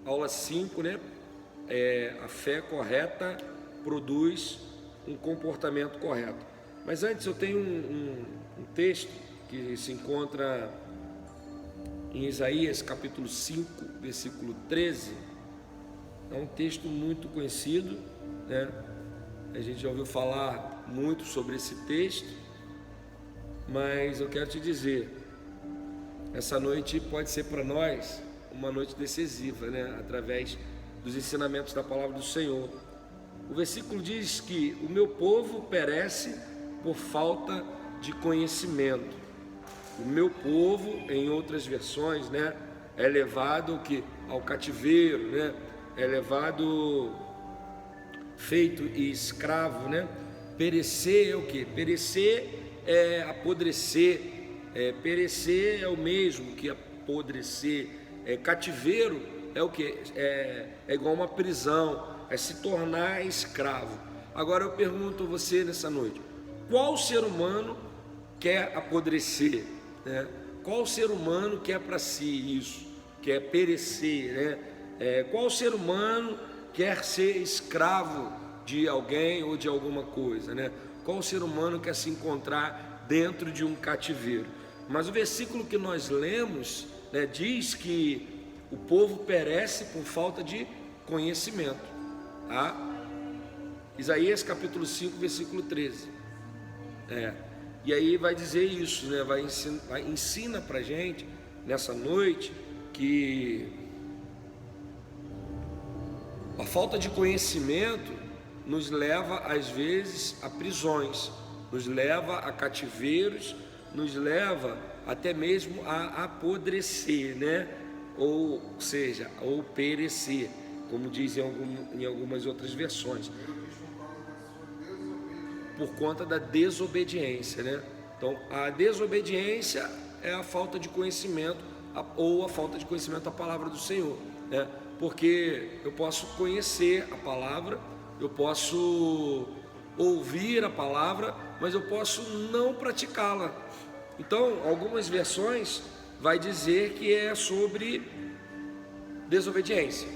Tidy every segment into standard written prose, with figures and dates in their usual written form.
aula 5, né? A fé correta produz um comportamento correto. Mas antes eu tenho um texto que se encontra em Isaías capítulo 5, versículo 13. É um texto muito conhecido, né? A gente já ouviu falar muito sobre esse texto, mas eu quero te dizer, essa noite pode ser para nós uma noite decisiva, né? Através dos ensinamentos da palavra do Senhor. O versículo diz que o meu povo perece por falta de conhecimento. O meu povo, em outras versões, né, é levado ao cativeiro, né? É levado feito e escravo, né? Perecer é o que? Perecer é apodrecer. Perecer é o mesmo que apodrecer. Cativeiro é o que? É igual uma prisão, é se tornar escravo. Agora eu pergunto a você nessa noite: qual ser humano quer apodrecer, né? Qual ser humano quer para si isso? Quer perecer, né? Qual ser humano quer ser escravo de alguém ou de alguma coisa, né? Qual ser humano quer se encontrar dentro de um cativeiro? Mas o versículo que nós lemos, né, diz que o povo perece por falta de conhecimento, tá? Isaías capítulo 5, versículo 13. E aí vai dizer isso, né? Ensina pra gente nessa noite que a falta de conhecimento nos leva às vezes a prisões, nos leva a cativeiros, nos leva até mesmo a apodrecer, né? Ou seja, ou perecer, como dizem em algumas outras versões, por conta da desobediência, né? Então, a desobediência é a falta de conhecimento, ou a falta de conhecimento da palavra do Senhor, né? Porque eu posso conhecer a palavra, eu posso ouvir a palavra, mas eu posso não praticá-la. Então, algumas versões vai dizer que é sobre desobediência.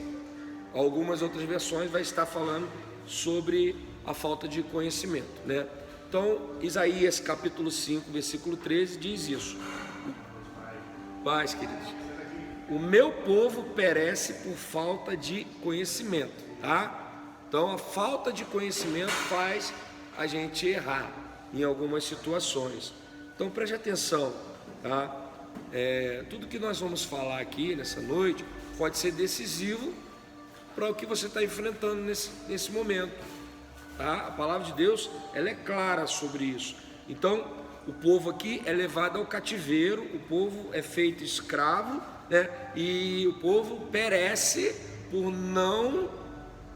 Algumas outras versões vai estar falando sobre a falta de conhecimento, né? Então, Isaías capítulo 5, versículo 13 diz isso. Paz, queridos. O meu povo perece por falta de conhecimento, tá? Então, a falta de conhecimento faz a gente errar em algumas situações. Então, preste atenção, tá? Tudo que nós vamos falar aqui nessa noite pode ser decisivo para o que você está enfrentando nesse momento, tá? A palavra de Deus, ela é clara sobre isso. Então, o povo aqui é levado ao cativeiro, o povo é feito escravo, né? E o povo perece por não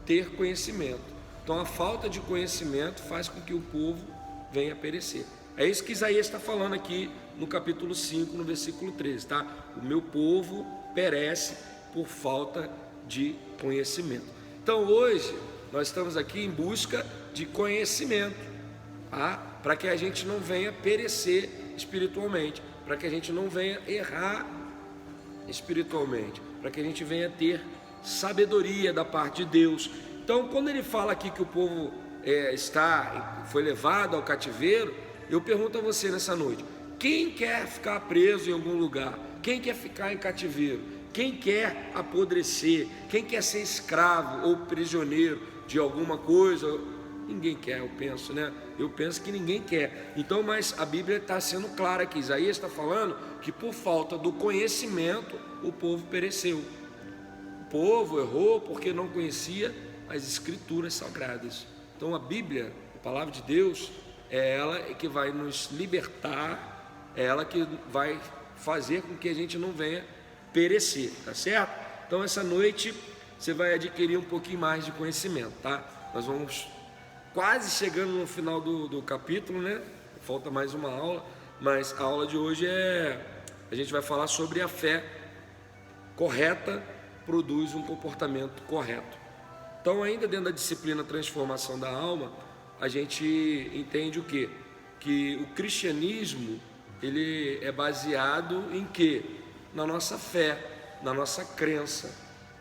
ter conhecimento. Então, a falta de conhecimento faz com que o povo venha a perecer. É isso que Isaías está falando aqui no capítulo 5, no versículo 13, tá? O meu povo perece por falta de conhecimento. Então, hoje nós estamos aqui em busca de conhecimento, tá? Para que a gente não venha perecer espiritualmente, para que a gente não venha errar espiritualmente, para que a gente venha ter sabedoria da parte de Deus. Então, quando ele fala aqui que o povo foi levado ao cativeiro, eu pergunto a você nessa noite: quem quer ficar preso em algum lugar? Quem quer ficar em cativeiro? Quem quer apodrecer? Quem quer ser escravo ou prisioneiro de alguma coisa? Ninguém quer, eu penso, né? Eu penso que ninguém quer. Então, mas a Bíblia está sendo clara aqui. Isaías está falando que por falta do conhecimento o povo pereceu. O povo errou porque não conhecia as Escrituras Sagradas. Então, a Bíblia, a palavra de Deus, é ela que vai nos libertar, é ela que vai fazer com que a gente não venha perecer, tá certo? Então, essa noite você vai adquirir um pouquinho mais de conhecimento, tá? Nós vamos quase chegando no final do capítulo, né? Falta mais uma aula, mas a aula de hoje a gente vai falar sobre a fé correta produz um comportamento correto. Então, ainda dentro da disciplina Transformação da Alma, a gente entende o quê? Que o cristianismo, ele é baseado em quê? Na nossa fé, na nossa crença.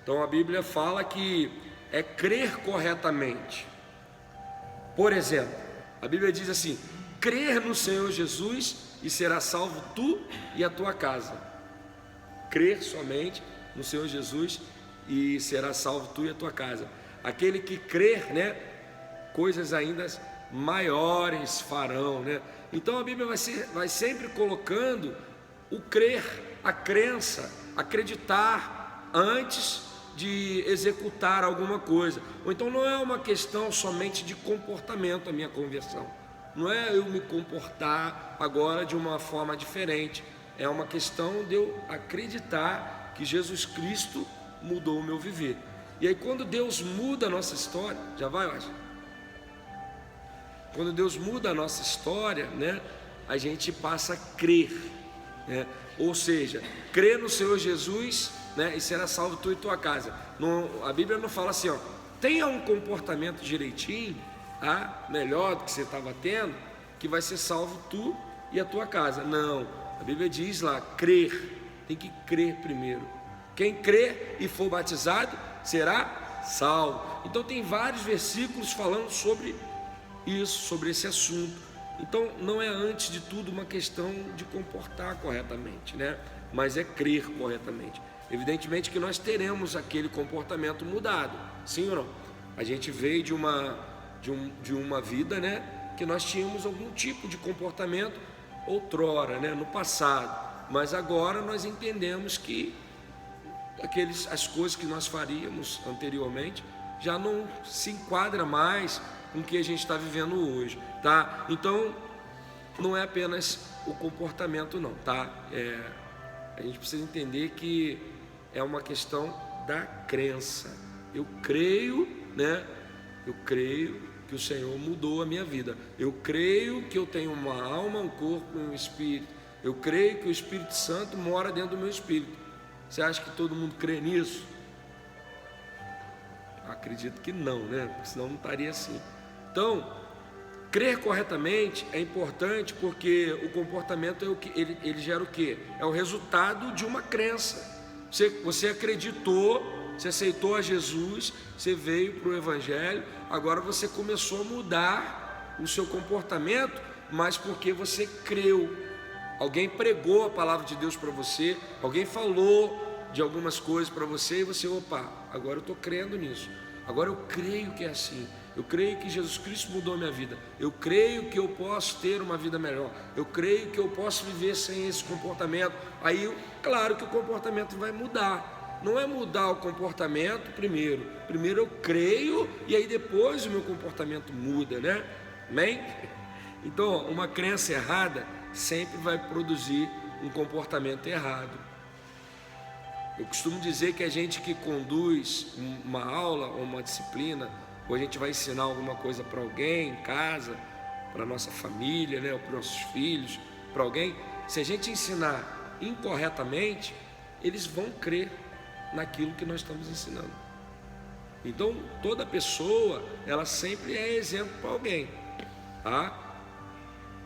Então a Bíblia fala que é crer corretamente. Por exemplo, a Bíblia diz assim: crer no Senhor Jesus e será salvo tu e a tua casa. Crer somente no Senhor Jesus e será salvo tu e a tua casa. Aquele que crer, né, coisas ainda maiores farão, né? Então a Bíblia vai sempre colocando o crer, a crença, acreditar antes de executar alguma coisa. Ou então não é uma questão somente de comportamento a minha conversão. Não é eu me comportar agora de uma forma diferente. É uma questão de eu acreditar que Jesus Cristo mudou o meu viver. E aí quando Deus muda a nossa história, já vai, eu acho. Quando Deus muda a nossa história, né, a gente passa a crer, né? Ou seja, crer no Senhor Jesus, né, e será salvo tu e tua casa. A Bíblia não fala assim, ó, tenha um comportamento direitinho, tá? Melhor do que você estava tendo, que vai ser salvo tu e a tua casa. Não, a Bíblia diz lá, crer, tem que crer primeiro. Quem crer e for batizado será salvo. Então tem vários versículos falando sobre isso, sobre esse assunto. Então não é antes de tudo uma questão de comportar corretamente, né? Mas é crer corretamente. Evidentemente que nós teremos aquele comportamento mudado, sim ou não? A gente veio de uma vida, né, que nós tínhamos algum tipo de comportamento outrora, né, no passado, mas agora nós entendemos que as coisas que nós faríamos anteriormente já não se enquadra mais com o que a gente está vivendo hoje, tá? Então não é apenas o comportamento não, tá? A gente precisa entender que é uma questão da crença. Eu creio, né? Eu creio que o Senhor mudou a minha vida. Eu creio que eu tenho uma alma, um corpo e um espírito. Eu creio que o Espírito Santo mora dentro do meu espírito. Você acha que todo mundo crê nisso? Acredito que não, né? Porque senão não estaria assim. Então, crer corretamente é importante porque o comportamento é o que ele gera o quê? É o resultado de uma crença. Você acreditou, você aceitou a Jesus, você veio para o Evangelho, agora você começou a mudar o seu comportamento, mas porque você creu. Alguém pregou a palavra de Deus para você, alguém falou de algumas coisas para você e você, opa, agora eu estou crendo nisso. Agora eu creio que é assim. Eu creio que Jesus Cristo mudou a minha vida. Eu creio que eu posso ter uma vida melhor. Eu creio que eu posso viver sem esse comportamento. Aí, claro que o comportamento vai mudar. Não é mudar o comportamento primeiro. Primeiro eu creio e aí depois o meu comportamento muda, né? Amém? Então, uma crença errada sempre vai produzir um comportamento errado. Eu costumo dizer que a gente que conduz uma aula ou uma disciplina, ou a gente vai ensinar alguma coisa para alguém em casa, para a nossa família, né, ou para os nossos filhos, para alguém, se a gente ensinar incorretamente, eles vão crer naquilo que nós estamos ensinando. Então, toda pessoa, ela sempre é exemplo para alguém, tá?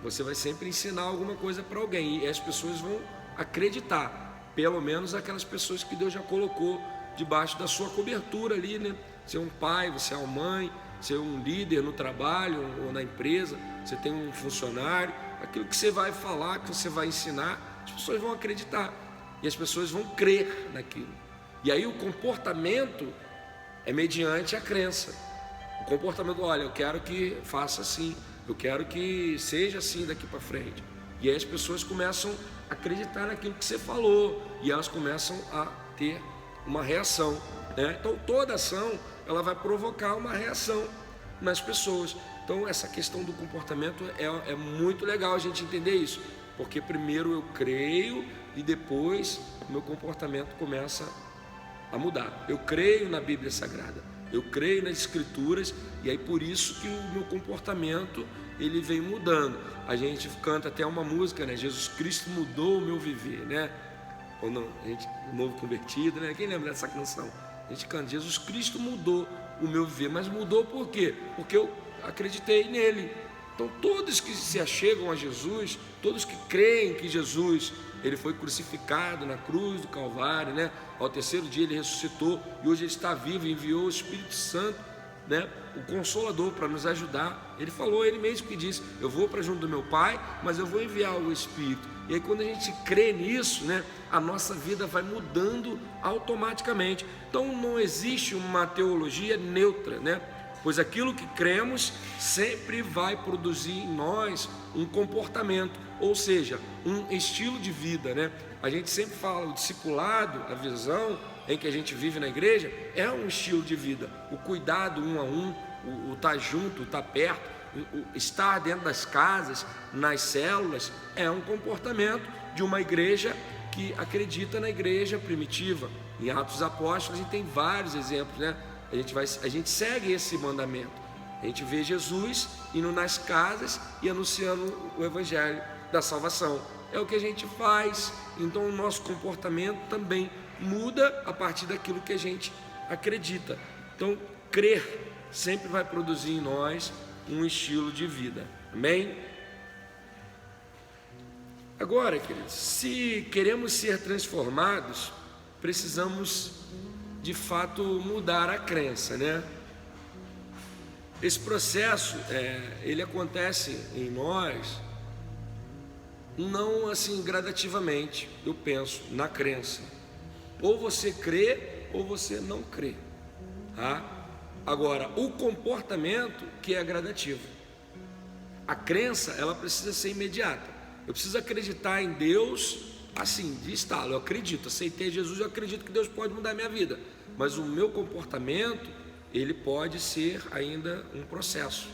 Você vai sempre ensinar alguma coisa para alguém e as pessoas vão acreditar. Pelo menos aquelas pessoas que Deus já colocou debaixo da sua cobertura ali, né? Você é um pai, você é uma mãe, você é um líder no trabalho ou na empresa, você tem um funcionário, aquilo que você vai falar, que você vai ensinar, as pessoas vão acreditar e as pessoas vão crer naquilo. E aí o comportamento é mediante a crença. O comportamento, olha, eu quero que faça assim, eu quero que seja assim daqui para frente. E aí as pessoas começam a acreditar naquilo que você falou e elas começam a ter uma reação, né? Então toda ação ela vai provocar uma reação nas pessoas. Então essa questão do comportamento é muito legal a gente entender isso, porque primeiro eu creio e depois o meu comportamento começa a mudar. Eu creio na Bíblia Sagrada, eu creio nas Escrituras e aí por isso que o meu comportamento ele vem mudando. A gente canta até uma música, né? Jesus Cristo mudou o meu viver, né? Ou não, a gente, o novo convertido, né? Quem lembra dessa canção? A gente canta, Jesus Cristo mudou o meu viver, mas mudou por quê? Porque eu acreditei nele. Então todos que se achegam a Jesus, todos que creem que Jesus ele foi crucificado na cruz do Calvário, né? Ao terceiro dia ele ressuscitou e hoje ele está vivo e enviou o Espírito Santo, né? O Consolador, para nos ajudar. Ele falou, ele mesmo que disse: eu vou para junto do meu Pai, mas eu vou enviar o Espírito. E aí quando a gente crê nisso, né, a nossa vida vai mudando automaticamente. Então não existe uma teologia neutra, né? Pois aquilo que cremos sempre vai produzir em nós um comportamento, ou seja, um estilo de vida, né? A gente sempre fala, o discipulado, a visão em que a gente vive na igreja é um estilo de vida. O cuidado um a um, o estar junto, o estar perto, o estar dentro das casas, nas células, é um comportamento de uma igreja que acredita na igreja primitiva. Em Atos dos Apóstolos a gente tem vários exemplos, né? A gente segue esse mandamento. A gente vê Jesus indo nas casas e anunciando o evangelho da salvação. É o que a gente faz. Então o nosso comportamento também muda a partir daquilo que a gente acredita. Então crer sempre vai produzir em nós um estilo de vida. Amém? Agora, queridos, se queremos ser transformados, precisamos de fato mudar a crença, né? Esse processo, ele acontece em nós, não assim gradativamente, eu penso, na crença. Ou você crê, ou você não crê, tá? Agora, o comportamento que é gradativo. A crença, ela precisa ser imediata. Eu preciso acreditar em Deus, assim, de estalo. Eu acredito, aceitei Jesus, eu acredito que Deus pode mudar a minha vida. Mas o meu comportamento, ele pode ser ainda um processo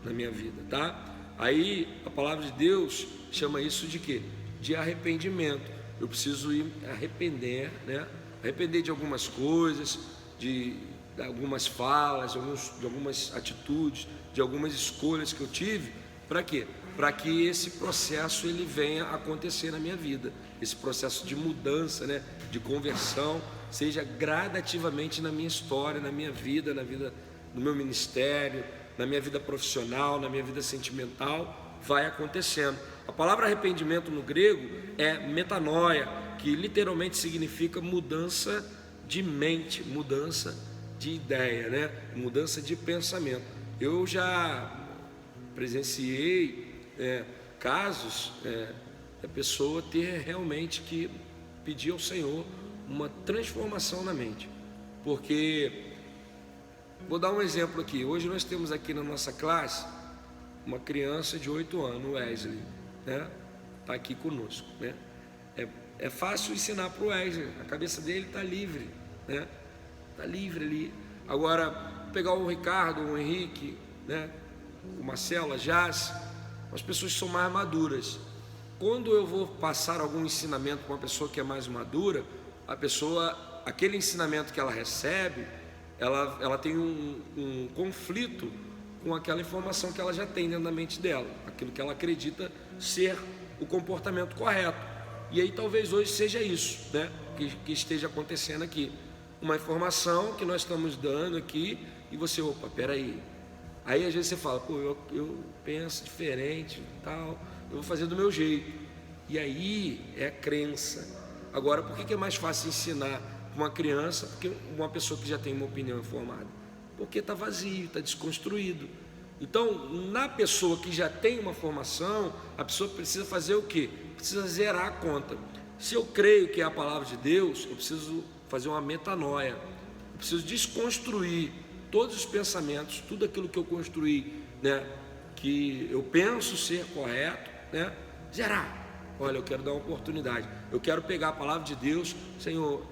na minha vida, tá? Aí a palavra de Deus chama isso de quê? De arrependimento. Eu preciso ir arrepender, né? Arrepender de algumas coisas, de algumas falas, de algumas atitudes, de algumas escolhas que eu tive. Para quê? Para que esse processo ele venha acontecer na minha vida, esse processo de mudança, né, de conversão, seja gradativamente na minha história, na minha vida, no meu ministério, na minha vida profissional, na minha vida sentimental, vai acontecendo. A palavra arrependimento no grego é metanoia, que literalmente significa mudança de mente, mudança de ideia, né, mudança de pensamento. Eu já presenciei casos da pessoa ter realmente que pedir ao Senhor uma transformação na mente, porque, vou dar um exemplo aqui. Hoje nós temos aqui na nossa classe uma criança de 8 anos, o Wesley, né? Está aqui conosco, né? É fácil ensinar para o Wesley, a cabeça dele está livre, né? Está livre ali. Agora, pegar o Ricardo, o Henrique, né? O Marcelo, a Jaz, as pessoas são mais maduras. Quando eu vou passar algum ensinamento para uma pessoa que é mais madura, a pessoa, aquele ensinamento que ela recebe, ela tem um conflito com aquela informação que ela já tem dentro da mente dela, aquilo que ela acredita ser o comportamento correto. E aí talvez hoje seja isso, né, que esteja acontecendo aqui. Uma informação que nós estamos dando aqui e você, opa, peraí. Aí às vezes você fala, pô, eu penso diferente, tal, eu vou fazer do meu jeito. E aí é a crença. Agora, por que é mais fácil ensinar uma criança do que uma pessoa que já tem uma opinião formada? Porque está vazio, está desconstruído. Então, na pessoa que já tem uma formação, a pessoa precisa fazer o quê? Precisa zerar a conta. Se eu creio que é a palavra de Deus, eu preciso fazer uma metanoia. Eu preciso desconstruir todos os pensamentos, tudo aquilo que eu construí, né, que eu penso ser correto, né, zerar. Olha, eu quero dar uma oportunidade. Eu quero pegar a palavra de Deus. Senhor,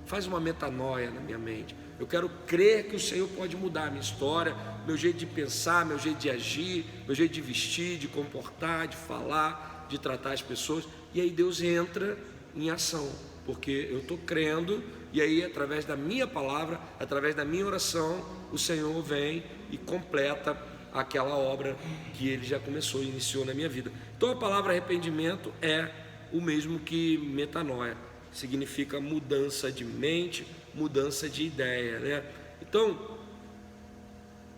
faz uma metanoia na minha mente. Eu quero crer que o Senhor pode mudar a minha história, meu jeito de pensar, meu jeito de agir, meu jeito de vestir, de comportar, de falar, de tratar as pessoas. E aí Deus entra em ação, porque eu estou crendo, e aí através da minha palavra, através da minha oração, o Senhor vem e completa aquela obra que Ele já começou e iniciou na minha vida. Então a palavra arrependimento é o mesmo que metanoia, significa mudança de mente, mudança de ideia, né? Então,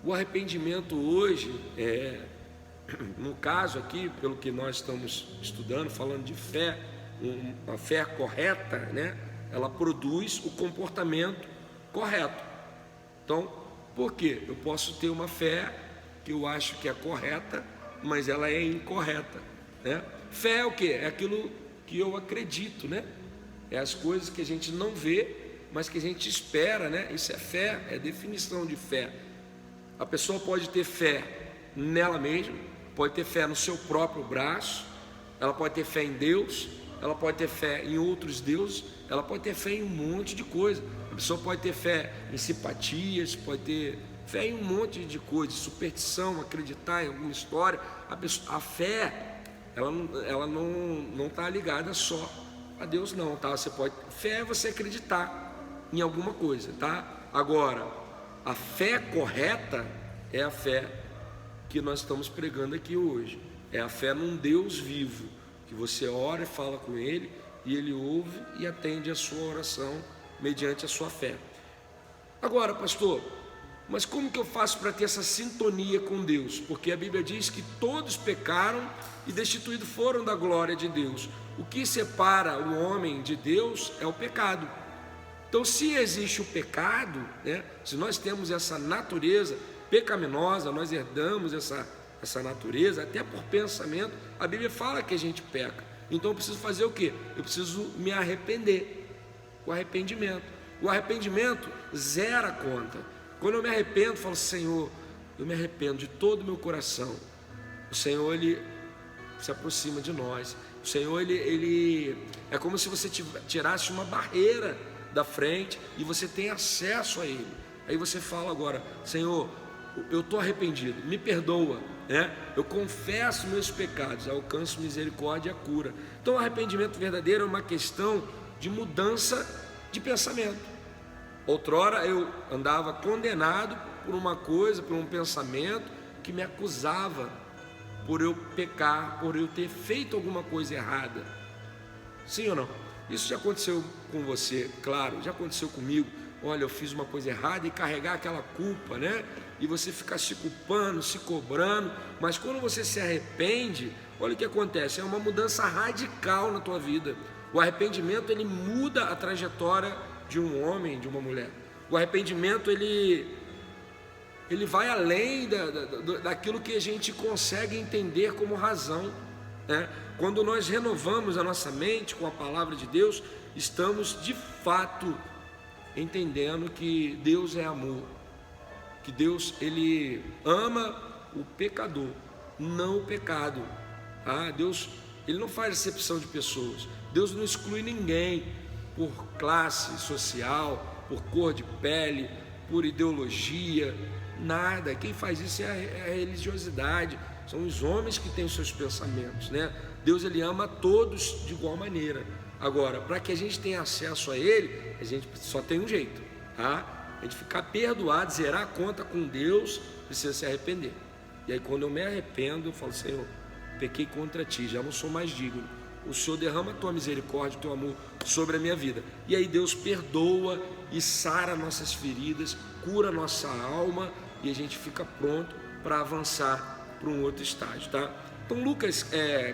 o arrependimento hoje, no caso aqui, pelo que nós estamos estudando, falando de fé, uma fé correta, né? Ela produz o comportamento correto. Então, por quê? Eu posso ter uma fé que eu acho que é correta, mas ela é incorreta, né? Fé é o quê? É aquilo que eu acredito, né? É as coisas que a gente não vê, mas que a gente espera, né? Isso é fé, é definição de fé. A pessoa pode ter fé nela mesma, pode ter fé no seu próprio braço, ela pode ter fé em Deus, ela pode ter fé em outros deuses, ela pode ter fé em um monte de coisa. A pessoa pode ter fé em simpatias, pode ter fé em um monte de coisas, superstição, acreditar em alguma história. A fé, ela não está ligada só a Deus, não, tá? Você pode, fé é você acreditar em alguma coisa, tá? Agora, a fé correta é a fé que nós estamos pregando aqui hoje. É a fé num Deus vivo, que você ora e fala com Ele, e Ele ouve e atende a sua oração mediante a sua fé. Agora, pastor, mas como que eu faço para ter essa sintonia com Deus? Porque a Bíblia diz que todos pecaram e destituídos foram da glória de Deus. O que separa o homem de Deus é o pecado. Então, se existe o pecado, né, se nós temos essa natureza pecaminosa, nós herdamos essa natureza, até por pensamento, a Bíblia fala que a gente peca. Então eu preciso fazer o quê? Eu preciso me arrepender. O arrependimento. O arrependimento zera a conta. Quando eu me arrependo, eu falo, Senhor, eu me arrependo de todo o meu coração. O Senhor, Ele se aproxima de nós. O Senhor, Ele é como se você tirasse uma barreira da frente e você tem acesso a Ele. Aí você fala agora, Senhor, eu estou arrependido, me perdoa, né? Eu confesso meus pecados, alcanço misericórdia e a cura. Então o arrependimento verdadeiro é uma questão de mudança de pensamento. Outrora eu andava condenado por uma coisa, por um pensamento que me acusava por eu pecar, por eu ter feito alguma coisa errada. Sim ou não? Isso já aconteceu com você, claro, já aconteceu comigo. Olha, eu fiz uma coisa errada e carregar aquela culpa, né? E você ficar se culpando, se cobrando. Mas quando você se arrepende, olha o que acontece, é uma mudança radical na tua vida. O arrependimento, ele muda a trajetória de um homem, de uma mulher. O arrependimento, ele vai além daquilo que a gente consegue entender como razão, né? Quando nós renovamos a nossa mente com a palavra de Deus, estamos de fato entendendo que Deus é amor, que Deus, Ele ama o pecador, não o pecado. Deus, Ele não faz acepção de pessoas. Deus não exclui ninguém por classe social, por cor de pele, por ideologia, nada. Quem faz isso é a religiosidade, são os homens que têm os seus pensamentos, né? Deus, Ele ama todos de igual maneira. Agora, para que a gente tenha acesso a Ele, a gente só tem um jeito, tá? A gente ficar perdoado, zerar a conta com Deus, precisa se arrepender. E aí quando eu me arrependo, eu falo, Senhor, pequei contra Ti, já não sou mais digno. O Senhor derrama a Tua misericórdia, o Teu amor sobre a minha vida. E aí Deus perdoa e sara nossas feridas, cura nossa alma, e a gente fica pronto para avançar para um outro estágio, tá? Então Lucas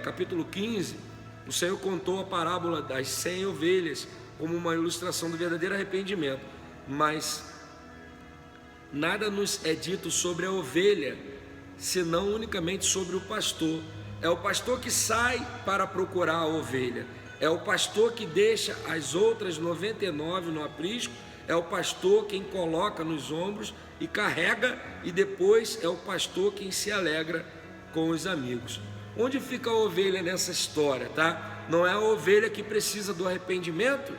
capítulo 15, o Senhor contou a parábola das 100 ovelhas como uma ilustração do verdadeiro arrependimento, mas nada nos é dito sobre a ovelha, senão unicamente sobre o pastor. É o pastor que sai para procurar a ovelha, é o pastor que deixa as outras 99 no aprisco, é o pastor quem coloca nos ombros e carrega, e depois é o pastor quem se alegra com os amigos. Onde fica a ovelha nessa história, tá? Não é a ovelha que precisa do arrependimento.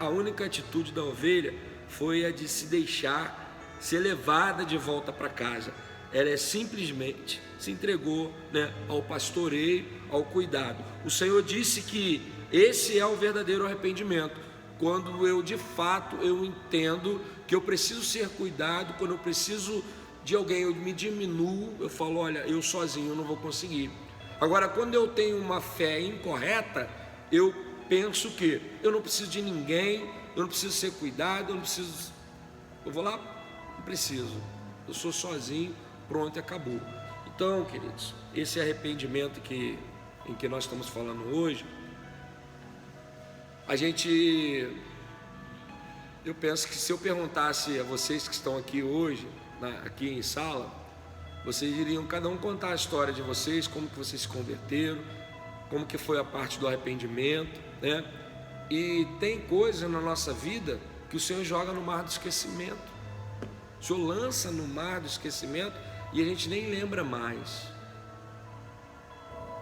A única atitude da ovelha foi a de se deixar ser levada de volta para casa. Ela simplesmente se entregou, né, ao pastoreio, ao cuidado. O Senhor disse que esse é o verdadeiro arrependimento, quando eu de fato eu entendo que eu preciso ser cuidado, quando eu preciso de alguém, eu me diminuo, eu falo, olha, eu sozinho eu não vou conseguir. Agora, quando eu tenho uma fé incorreta, eu penso que eu não preciso de ninguém, eu não preciso ser cuidado, eu vou lá, não preciso, eu sou sozinho, pronto, acabou. Então, queridos, esse arrependimento em que nós estamos falando hoje, Eu penso que se eu perguntasse a vocês que estão aqui hoje, aqui em sala, vocês iriam cada um contar a história de vocês, como que vocês se converteram, como que foi a parte do arrependimento, né? E tem coisas na nossa vida que o Senhor joga no mar do esquecimento. O Senhor lança no mar do esquecimento e a gente nem lembra mais.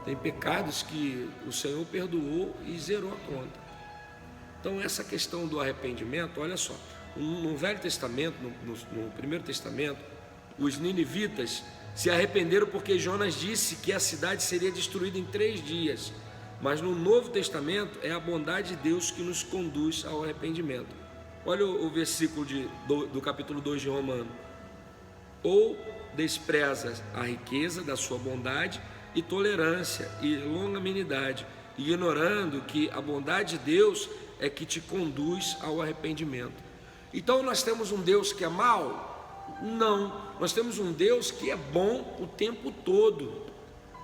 Tem pecados que o Senhor perdoou e zerou a conta. Então essa questão do arrependimento, olha só, no Velho Testamento, no Primeiro Testamento, os ninivitas se arrependeram porque Jonas disse que a cidade seria destruída em 3 dias. Mas no Novo Testamento é a bondade de Deus que nos conduz ao arrependimento. Olha o versículo do capítulo 2 de Romanos. Ou desprezas a riqueza da sua bondade e tolerância e longanimidade, ignorando que a bondade de Deus é que te conduz ao arrependimento. Então nós temos um Deus que é mau? Não, nós temos um Deus que é bom o tempo todo.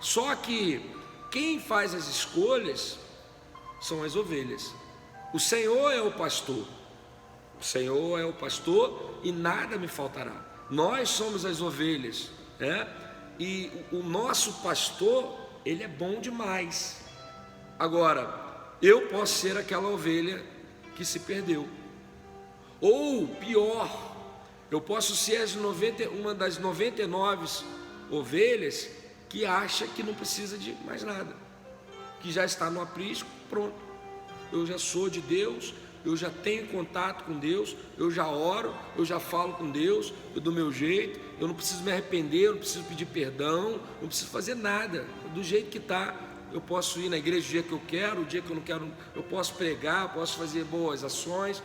Só que quem faz as escolhas são as ovelhas. O Senhor é o pastor. O Senhor é o pastor e nada me faltará. Nós somos as ovelhas, né? E o nosso pastor, ele é bom demais. Agora, eu posso ser aquela ovelha que se perdeu. Ou pior, eu posso ser uma das 99 ovelhas que acha que não precisa de mais nada, que já está no aprisco, pronto. Eu já sou de Deus, eu já tenho contato com Deus, eu já oro, eu já falo com Deus, eu do meu jeito, eu não preciso me arrepender, eu não preciso pedir perdão, não preciso fazer nada, do jeito que está. Eu posso ir na igreja o dia que eu quero, o dia que eu não quero, eu posso pregar, posso fazer boas ações.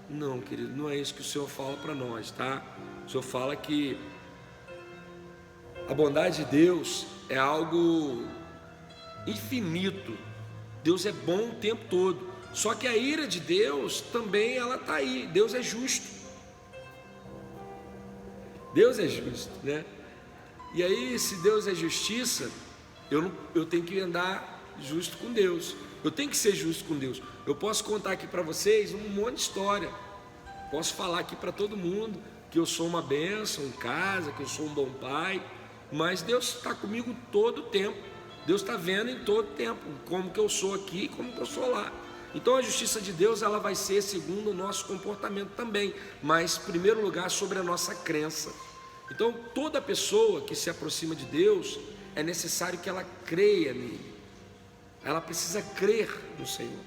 Não, querido, não é isso que o Senhor fala para nós, tá? O Senhor fala que a bondade de Deus é algo infinito. Deus é bom o tempo todo. Só que a ira de Deus também ela está aí. Deus é justo. Deus é justo, né? E aí, se Deus é justiça, eu tenho que andar justo com Deus. Eu tenho que ser justo com Deus. Eu posso contar aqui para vocês um monte de história. Posso falar aqui para todo mundo que eu sou uma bênção em casa, que eu sou um bom pai. Mas Deus está comigo todo o tempo. Deus está vendo em todo o tempo como que eu sou aqui e como que eu sou lá. Então a justiça de Deus ela vai ser segundo o nosso comportamento também, mas em primeiro lugar sobre a nossa crença. Então toda pessoa que se aproxima de Deus é necessário que ela creia nele. Ela precisa crer no Senhor.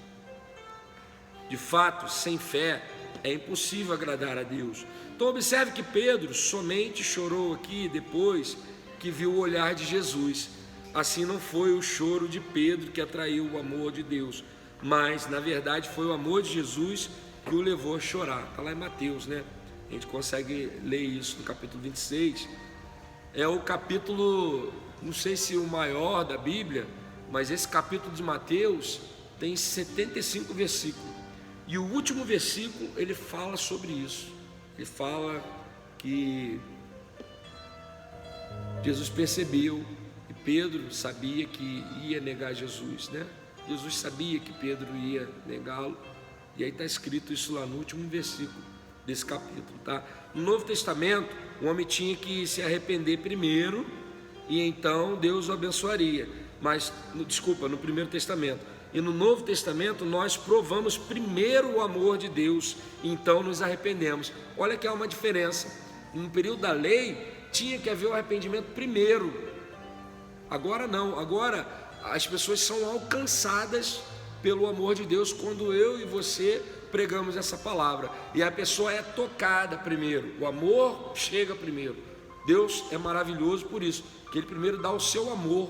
De fato, sem fé é impossível agradar a Deus. Então observe que Pedro somente chorou aqui depois que viu o olhar de Jesus. Assim não foi o choro de Pedro que atraiu o amor de Deus, mas na verdade foi o amor de Jesus que o levou a chorar. Está lá em Mateus, né? A gente consegue ler isso no capítulo 26. É o capítulo, não sei se o maior da Bíblia, mas esse capítulo de Mateus tem 75 versículos. E o último versículo ele fala sobre isso. Ele fala que Jesus percebeu e Pedro sabia que ia negar Jesus, né? Jesus sabia que Pedro ia negá-lo. E aí está escrito isso lá no último versículo desse capítulo, tá? No Novo Testamento, o homem tinha que se arrepender primeiro e então Deus o abençoaria. Mas, no Primeiro Testamento. E no Novo Testamento nós provamos primeiro o amor de Deus, então nos arrependemos. Olha que há uma diferença. No período da lei tinha que haver o arrependimento primeiro. Agora não, agora as pessoas são alcançadas pelo amor de Deus quando eu e você pregamos essa palavra. E a pessoa é tocada primeiro, o amor chega primeiro. Deus é maravilhoso por isso, que Ele primeiro dá o seu amor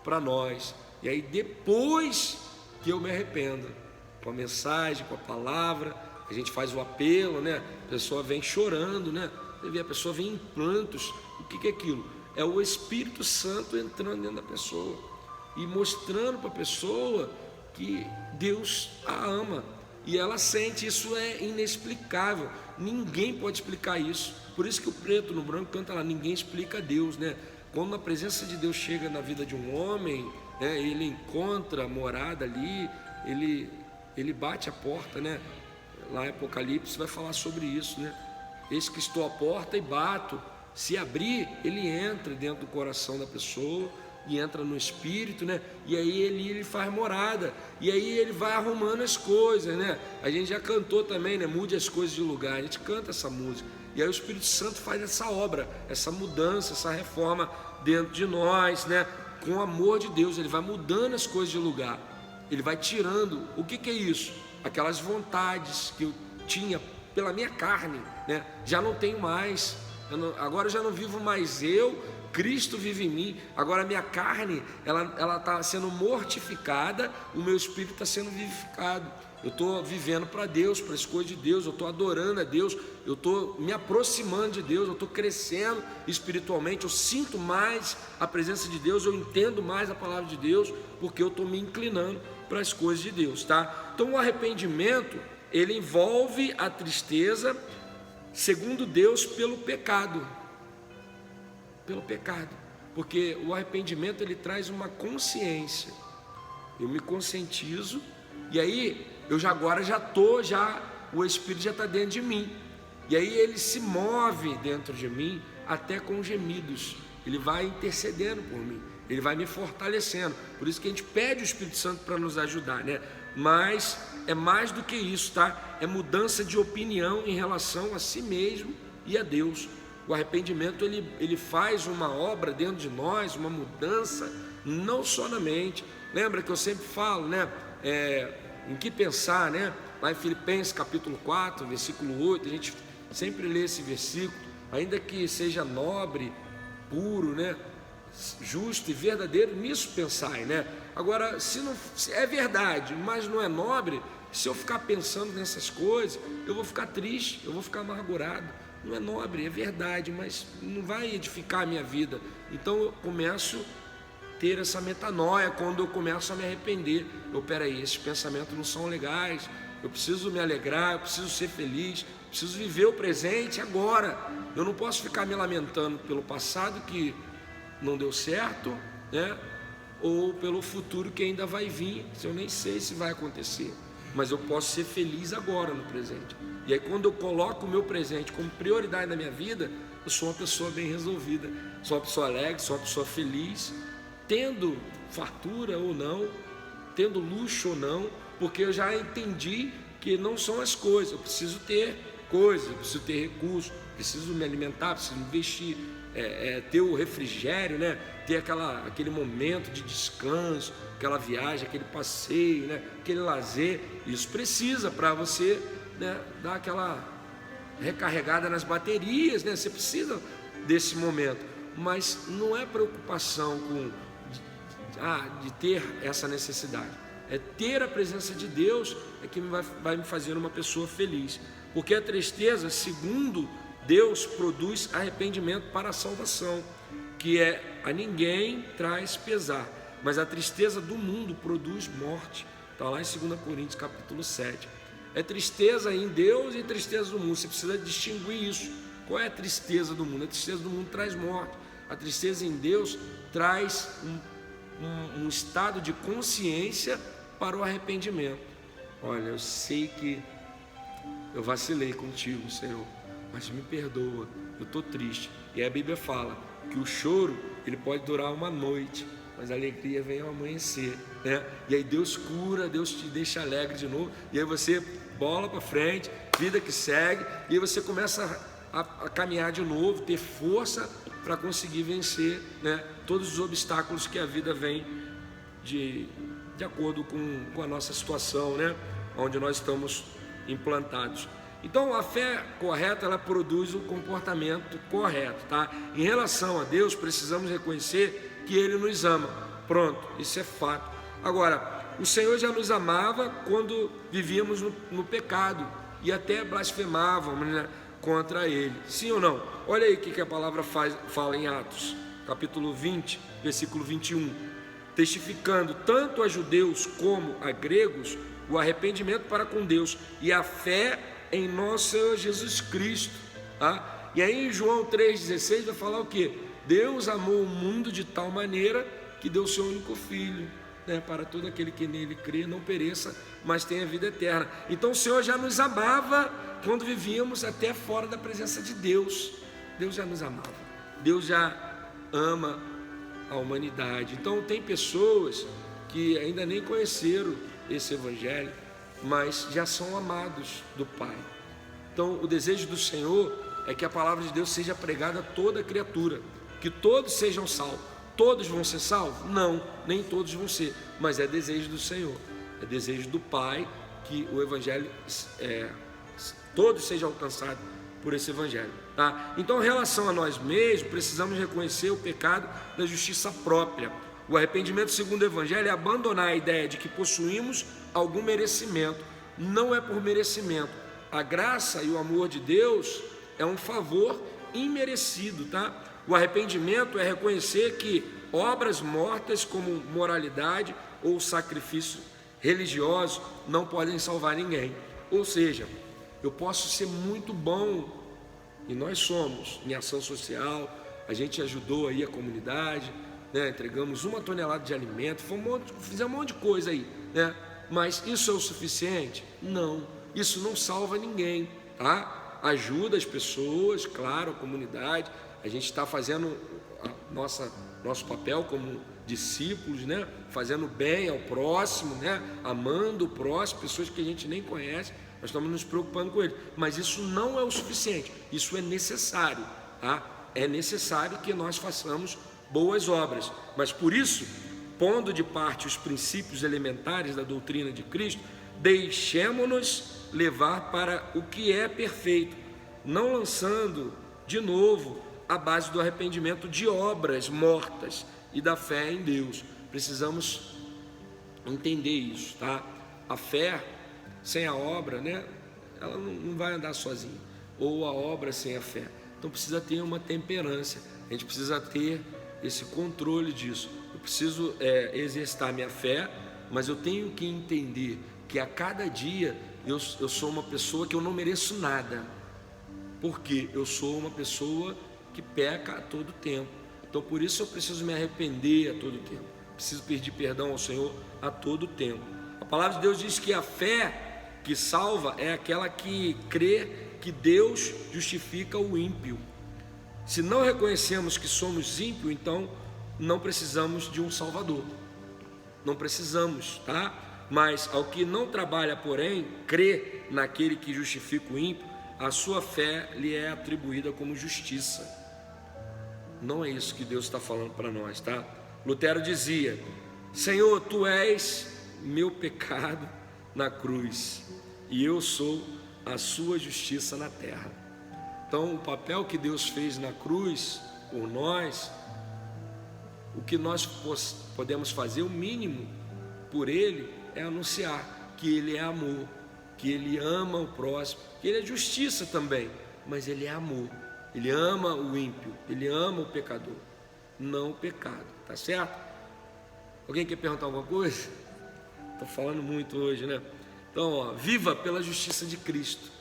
para nós. E aí depois que eu me arrependo, com a mensagem, com a palavra, a gente faz o apelo, né? A pessoa vem chorando, né? A pessoa vem em prantos. O que é aquilo? É o Espírito Santo entrando dentro da pessoa e mostrando para a pessoa que Deus a ama e ela sente. Isso é inexplicável, ninguém pode explicar isso. Por isso que o preto no branco canta lá, ninguém explica Deus, né? Quando a presença de Deus chega na vida de um homem, né, ele encontra morada ali, ele ele bate a porta, né? Lá em Apocalipse vai falar sobre isso, né? Eis que estou à porta e bato. Se abrir, ele entra dentro do coração da pessoa e entra no espírito, né? E aí ele faz morada. E aí ele vai arrumando as coisas, né? A gente já cantou também, né? Mude as coisas de lugar. A gente canta essa música. E aí o Espírito Santo faz essa obra, essa mudança, essa reforma dentro de nós, né? Com o amor de Deus, ele vai mudando as coisas de lugar. Ele vai tirando. O que é isso? Aquelas vontades que eu tinha pela minha carne, né? Já não tenho mais. Agora eu já não vivo mais eu, Cristo vive em mim. Agora a minha carne, ela está sendo mortificada, o meu espírito está sendo vivificado. Eu estou vivendo para Deus, para as coisas de Deus, eu estou adorando a Deus, eu estou me aproximando de Deus, eu estou crescendo espiritualmente, eu sinto mais a presença de Deus, eu entendo mais a palavra de Deus, porque eu estou me inclinando para as coisas de Deus, tá? Então o arrependimento, ele envolve a tristeza, segundo Deus, pelo pecado, porque o arrependimento ele traz uma consciência. Eu me conscientizo e aí o Espírito já está dentro de mim, e aí ele se move dentro de mim até com gemidos. Ele vai intercedendo por mim, ele vai me fortalecendo. Por isso que a gente pede o Espírito Santo para nos ajudar, né? Mas é mais do que isso, tá? É mudança de opinião em relação a si mesmo e a Deus. O arrependimento ele faz uma obra dentro de nós, uma mudança, não só na mente. Lembra que eu sempre falo, né? Em que pensar, né? Lá em Filipenses capítulo 4, versículo 8, a gente sempre lê esse versículo. Ainda que seja nobre, puro, né? Justo e verdadeiro, nisso pensai, né? Agora, se é verdade, mas não é nobre, se eu ficar pensando nessas coisas, eu vou ficar triste, eu vou ficar amargurado. Não é nobre, é verdade, mas não vai edificar a minha vida. Então eu começo a ter essa metanoia quando eu começo a me arrepender. Peraí, esses pensamentos não são legais, eu preciso me alegrar, eu preciso ser feliz, preciso viver o presente agora. Eu não posso ficar me lamentando pelo passado que não deu certo, né? Ou pelo futuro que ainda vai vir, se eu nem sei se vai acontecer, mas eu posso ser feliz agora no presente. E aí quando eu coloco o meu presente como prioridade na minha vida, eu sou uma pessoa bem resolvida, sou uma pessoa alegre, sou uma pessoa feliz, tendo fartura ou não, tendo luxo ou não, porque eu já entendi que não são as coisas. Eu preciso ter coisas, eu preciso ter recursos, preciso me alimentar, preciso investir, ter o refrigério, né? Ter aquele momento de descanso, aquela viagem, aquele passeio, né? Aquele lazer. Isso precisa para você, né, dar aquela recarregada nas baterias, né? Você precisa desse momento, mas não é preocupação de ter essa necessidade. É ter a presença de Deus que vai me fazer uma pessoa feliz, porque a tristeza, segundo Deus, produz arrependimento para a salvação, que a ninguém traz pesar, mas a tristeza do mundo produz morte. Está lá em 2 Coríntios capítulo 7. É tristeza em Deus e tristeza do mundo. Você precisa distinguir isso. Qual é a tristeza do mundo? A tristeza do mundo traz morte. A tristeza em Deus traz um estado de consciência para o arrependimento. Olha, eu sei que eu vacilei contigo, Senhor, mas me perdoa, eu estou triste. E a Bíblia fala que o choro ele pode durar uma noite, mas a alegria vem ao amanhecer, né? E aí Deus cura, Deus te deixa alegre de novo, e aí você bola para frente, vida que segue, e aí você começa a caminhar de novo, ter força para conseguir vencer, né, todos os obstáculos que a vida vem de acordo com a nossa situação, né, onde nós estamos implantados. Então a fé correta, ela produz o comportamento correto, tá? Em relação a Deus, precisamos reconhecer que Ele nos ama. Pronto, isso é fato. Agora, o Senhor já nos amava quando vivíamos no pecado e até blasfemávamos, né, contra Ele. Sim ou não? Olha aí o que a palavra fala em Atos, capítulo 20, versículo 21. Testificando tanto a judeus como a gregos o arrependimento para com Deus e a fé em nosso Senhor Jesus Cristo, tá? E aí em João 3,16 vai falar o que? Deus amou o mundo de tal maneira que deu o seu único filho, né, para todo aquele que nele crê, não pereça, mas tenha vida eterna. Então o Senhor já nos amava quando vivíamos até fora da presença de Deus. Deus já nos amava, Deus já ama a humanidade. Então tem pessoas que ainda nem conheceram esse evangelho, mas já são amados do Pai. Então o desejo do Senhor é que a palavra de Deus seja pregada a toda criatura, que todos sejam salvos. Todos vão ser salvos? Não, nem todos vão ser, mas é desejo do Senhor, é desejo do Pai que o evangelho todos sejam alcançados por esse evangelho, tá? Então, em relação a nós mesmos, precisamos reconhecer o pecado da justiça própria. O arrependimento segundo o evangelho é abandonar a ideia de que possuímos algum merecimento. Não é por merecimento. A graça e o amor de Deus é um favor imerecido, tá? O arrependimento é reconhecer que obras mortas como moralidade ou sacrifício religioso não podem salvar ninguém. Ou seja, eu posso ser muito bom, e nós somos, em ação social, a gente ajudou aí a comunidade, né? Entregamos 1 tonelada de alimento, fizemos um monte de coisa aí, né? Mas isso é o suficiente? Não, isso não salva ninguém, tá? Ajuda as pessoas, claro, a comunidade. A gente está fazendo nosso papel como discípulos, né? Fazendo bem ao próximo, né? Amando o próximo, pessoas que a gente nem conhece, nós estamos nos preocupando com ele. Mas isso não é o suficiente, isso é necessário, tá? É necessário que nós façamos boas obras, mas por isso, pondo de parte os princípios elementares da doutrina de Cristo, deixemo-nos levar para o que é perfeito, não lançando de novo a base do arrependimento de obras mortas e da fé em Deus. Precisamos entender isso, tá? A fé sem a obra, né? Ela não vai andar sozinha, ou a obra sem a fé. Então precisa ter uma temperança, a gente precisa ter esse controle disso. Eu preciso exercitar minha fé, mas eu tenho que entender que a cada dia eu sou uma pessoa que eu não mereço nada, porque eu sou uma pessoa que peca a todo tempo. Então por isso eu preciso me arrepender a todo tempo, preciso pedir perdão ao Senhor a todo tempo. A palavra de Deus diz que a fé que salva é aquela que crê que Deus justifica o ímpio. Se não reconhecemos que somos ímpios, então não precisamos de um Salvador, não precisamos, tá? Mas ao que não trabalha, porém, crê naquele que justifica o ímpio, a sua fé lhe é atribuída como justiça. Não é isso que Deus está falando para nós, tá? Lutero dizia: Senhor, tu és meu pecado na cruz, e eu sou a sua justiça na terra. Então, o papel que Deus fez na cruz por nós, o que nós podemos fazer, o mínimo por Ele, é anunciar que Ele é amor, que Ele ama o próximo, que Ele é justiça também, mas Ele é amor. Ele ama o ímpio, Ele ama o pecador, não o pecado, tá certo? Alguém quer perguntar alguma coisa? Estou falando muito hoje, né? Então, ó, viva pela justiça de Cristo,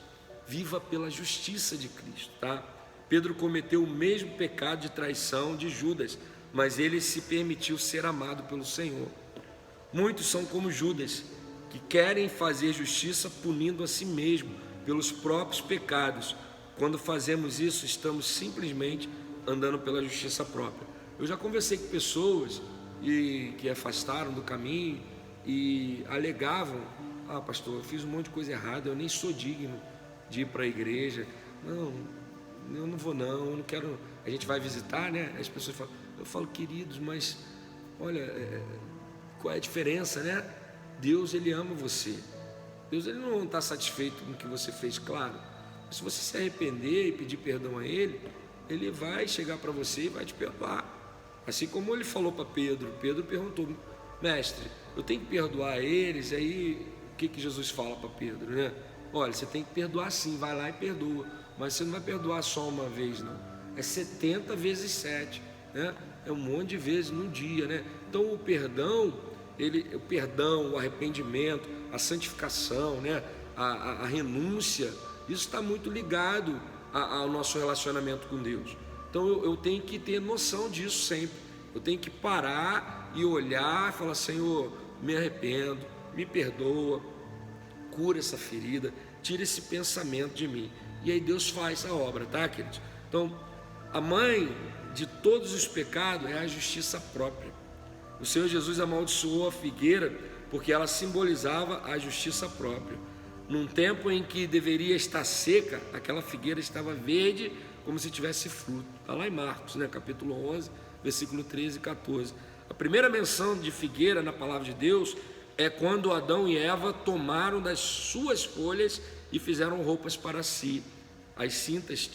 viva pela justiça de Cristo, tá? Pedro cometeu o mesmo pecado de traição de Judas, mas ele se permitiu ser amado pelo Senhor. Muitos são como Judas, que querem fazer justiça punindo a si mesmo pelos próprios pecados. Quando fazemos isso, estamos simplesmente andando pela justiça própria. Eu já conversei com pessoas que afastaram do caminho e alegavam: ah, pastor, eu fiz um monte de coisa errada, eu nem sou digno de ir para a igreja. Não, eu não vou não, eu não quero. A gente vai visitar, né? As pessoas falam, eu falo, queridos, mas olha, qual é a diferença, né? Deus, Ele ama você. Deus, Ele não está satisfeito com o que você fez, claro. Mas se você se arrepender e pedir perdão a Ele, Ele vai chegar para você e vai te perdoar. Assim como Ele falou para Pedro. Pedro perguntou: mestre, eu tenho que perdoar eles? Aí o que Jesus fala para Pedro, né? Olha, você tem que perdoar sim, vai lá e perdoa, mas você não vai perdoar só uma vez, não. É 70 vezes 7, né? É um monte de vezes num dia, né? Então o perdão, o arrependimento, a santificação, né? A renúncia, isso está muito ligado ao nosso relacionamento com Deus. Então eu tenho que ter noção disso sempre. Eu tenho que parar e olhar e falar: Senhor, me arrependo, me perdoa, cura essa ferida, tira esse pensamento de mim. E aí Deus faz a obra, tá, queridos? Então, a mãe de todos os pecados é a justiça própria. O Senhor Jesus amaldiçoou a figueira porque ela simbolizava a justiça própria. Num tempo em que deveria estar seca, aquela figueira estava verde como se tivesse fruto. Está lá em Marcos, né, capítulo 11, versículo 13 e 14. A primeira menção de figueira na palavra de Deus é quando Adão e Eva tomaram das suas folhas e fizeram roupas para si. As cintas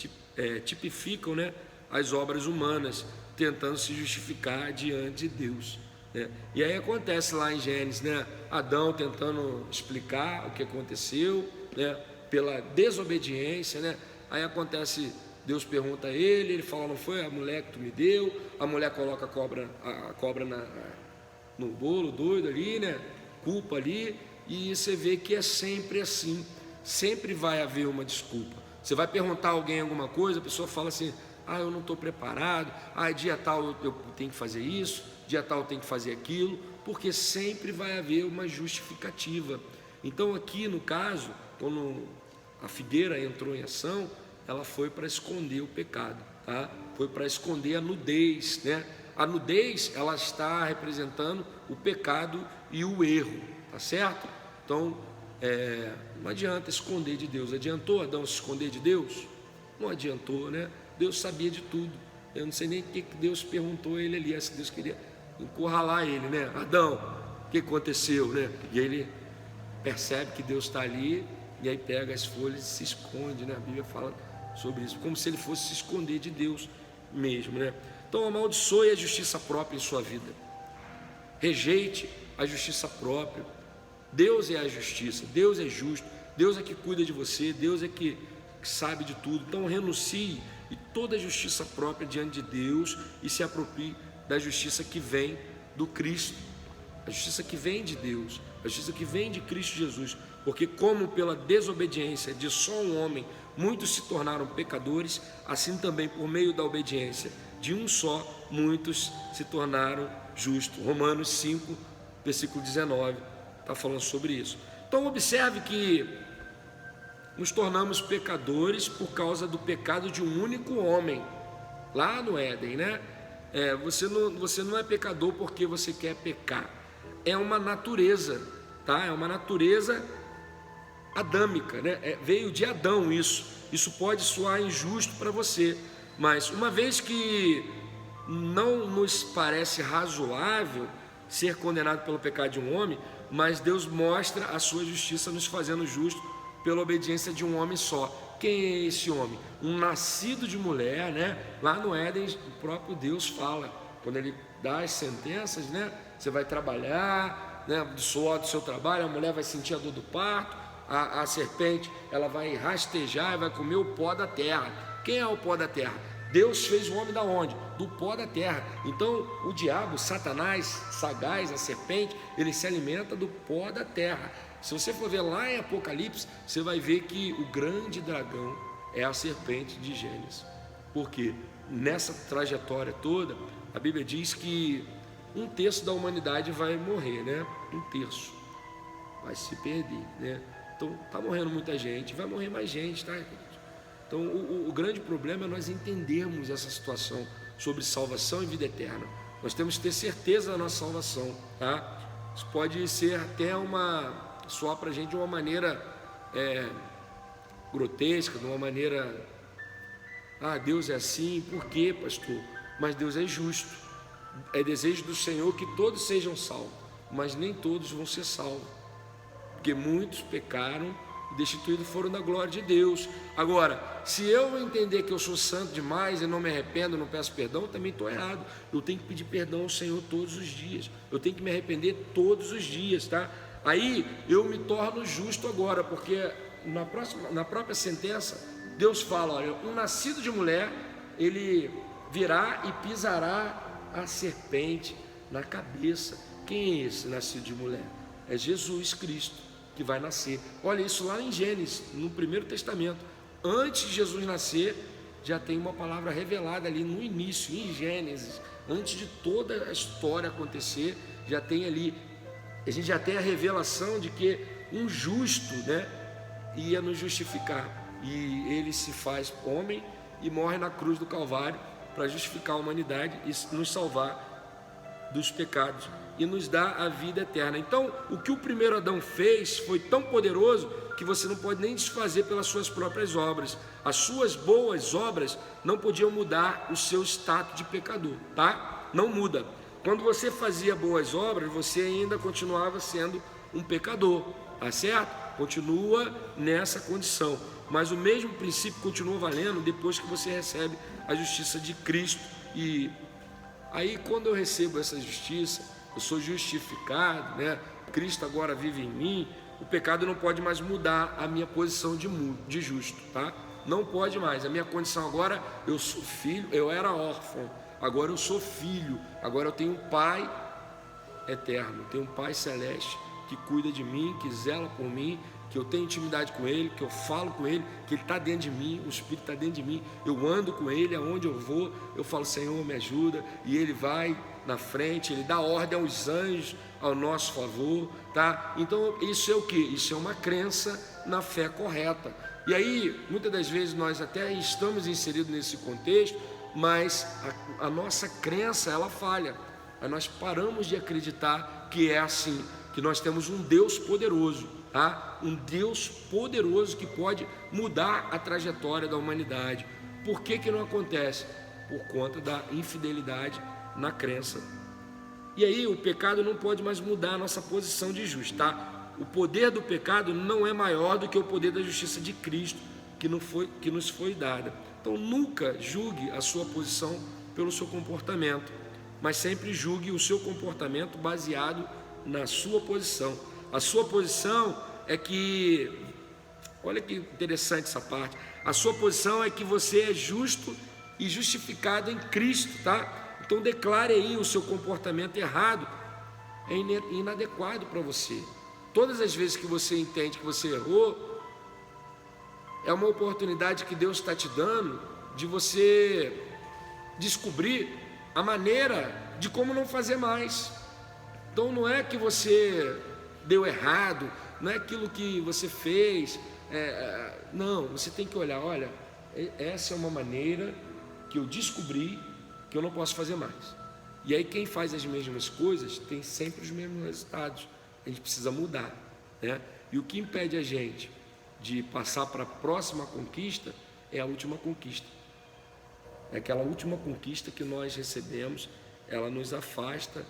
tipificam, né, as obras humanas, tentando se justificar diante de Deus, né? E aí acontece lá em Gênesis, né, Adão tentando explicar o que aconteceu, né, pela desobediência, né? Aí acontece, Deus pergunta a ele fala, não foi a mulher que tu me deu? A mulher coloca a cobra no bolo, doido ali, né? Culpa ali, e você vê que é sempre assim, sempre vai haver uma desculpa. Você vai perguntar a alguém alguma coisa, a pessoa fala assim, eu não estou preparado, dia tal eu tenho que fazer isso, dia tal eu tenho que fazer aquilo, porque sempre vai haver uma justificativa. Então aqui no caso, quando a figueira entrou em ação, ela foi para esconder o pecado, tá? Foi para esconder a nudez, né? A nudez, ela está representando o pecado e o erro, tá certo? Então, não adianta esconder de Deus. Adiantou Adão se esconder de Deus? Não adiantou, né? Deus sabia de tudo. Eu não sei nem o que Deus perguntou a ele ali, se Deus queria encurralar ele, né? Adão, o que aconteceu, né? E aí ele percebe que Deus está ali, e aí pega as folhas e se esconde, né? A Bíblia fala sobre isso, como se ele fosse se esconder de Deus mesmo, né? Então amaldiçoe a justiça própria em sua vida, rejeite a justiça própria. Deus é a justiça, Deus é justo, Deus é que cuida de você, Deus é que sabe de tudo. Então renuncie e toda a justiça própria diante de Deus e se aproprie da justiça que vem do Cristo, a justiça que vem de Deus, a justiça que vem de Cristo Jesus, porque como pela desobediência de só um homem muitos se tornaram pecadores, assim também por meio da obediência de um só muitos se tornaram justos. Romanos 5, versículo 19 está falando sobre isso. Então observe que nos tornamos pecadores por causa do pecado de um único homem lá no Éden, né? Você não é pecador porque você quer pecar, é uma natureza, tá? É uma natureza adâmica, né? Veio de Adão isso pode soar injusto para você, mas uma vez que não nos parece razoável ser condenado pelo pecado de um homem, mas Deus mostra a sua justiça nos fazendo justos pela obediência de um homem só. Quem é esse homem? Um nascido de mulher, né? Lá no Éden, o próprio Deus fala, quando ele dá as sentenças, né? Você vai trabalhar, né? Do suor do seu trabalho, a mulher vai sentir a dor do parto, a serpente, ela vai rastejar e vai comer o pó da terra. Quem é o pó da terra? Deus fez o homem da onde? Do pó da terra. Então o diabo, Satanás, sagaz, a serpente, ele se alimenta do pó da terra. Se você for ver lá em Apocalipse, você vai ver que o grande dragão é a serpente de Gênesis. Porque nessa trajetória toda, a Bíblia diz que 1/3 da humanidade vai morrer, né? 1/3 vai se perder, né? Então está morrendo muita gente, vai morrer mais gente, tá? Então o grande problema é nós entendermos essa situação sobre salvação e vida eterna. Nós temos que ter certeza da nossa salvação, tá? Isso pode ser até soar para a gente de uma maneira grotesca, de uma maneira, Deus é assim, por quê, pastor? Mas Deus é justo, é desejo do Senhor que todos sejam salvos, mas nem todos vão ser salvos, porque muitos pecaram e destituídos foram da glória de Deus. Agora, se eu entender que eu sou santo demais e não me arrependo, não peço perdão, eu também estou errado. Eu tenho que pedir perdão ao Senhor todos os dias, eu tenho que me arrepender todos os dias, tá? Aí eu me torno justo agora, porque na própria sentença Deus fala, olha, um nascido de mulher, ele virá e pisará a serpente na cabeça. Quem é esse nascido de mulher? É Jesus Cristo que vai nascer. Olha isso lá em Gênesis, no Primeiro Testamento. Antes de Jesus nascer, já tem uma palavra revelada ali no início, em Gênesis. Antes de toda a história acontecer, já tem ali a gente já tem a revelação de que um justo, né, ia nos justificar, e ele se faz homem e morre na cruz do Calvário para justificar a humanidade e nos salvar dos pecados e nos dar a vida eterna. Então, o que o primeiro Adão fez foi tão poderoso que você não pode nem desfazer pelas suas próprias obras. As suas boas obras não podiam mudar o seu status de pecador, tá? Não muda. Quando você fazia boas obras, você ainda continuava sendo um pecador, tá certo? Continua nessa condição, mas o mesmo princípio continua valendo depois que você recebe a justiça de Cristo. E aí, quando eu recebo essa justiça, eu sou justificado, né? Cristo agora vive em mim. O pecado não pode mais mudar a minha posição de justo, tá? Não pode mais. A minha condição agora, eu sou filho, eu era órfão, agora eu sou filho, agora eu tenho um Pai eterno, tenho um Pai celeste que cuida de mim, que zela por mim, que eu tenho intimidade com Ele, que eu falo com Ele, que Ele está dentro de mim, o Espírito está dentro de mim, eu ando com Ele, aonde eu vou, eu falo, Senhor, me ajuda, e Ele vai na frente, Ele dá ordem aos anjos ao nosso favor, tá? Então isso é o que? Isso é uma crença na fé correta. E aí, muitas das vezes nós até estamos inseridos nesse contexto, mas a nossa crença, ela falha. Aí nós paramos de acreditar que é assim, que nós temos um Deus poderoso, tá? Um Deus poderoso que pode mudar a trajetória da humanidade. Por que que não acontece? Por conta da infidelidade na crença. E aí o pecado não pode mais mudar a nossa posição de justo, tá? O poder do pecado não é maior do que o poder da justiça de Cristo que nos foi dada. Então nunca julgue a sua posição pelo seu comportamento, mas sempre julgue o seu comportamento baseado na sua posição. A sua posição é que, olha que interessante essa parte, a sua posição é que você é justo e justificado em Cristo, tá? Então declare aí o seu comportamento errado, é inadequado para você. Todas as vezes que você entende que você errou, é uma oportunidade que Deus está te dando de você descobrir a maneira de como não fazer mais. Então não é que você deu errado, não é aquilo que você fez, não, você tem que olhar, olha, essa é uma maneira que eu descobri que eu não posso fazer mais. E aí quem faz as mesmas coisas tem sempre os mesmos resultados. A gente precisa mudar, né? E o que impede a gente de passar para a próxima conquista é a última conquista. É aquela última conquista que nós recebemos, ela nos afasta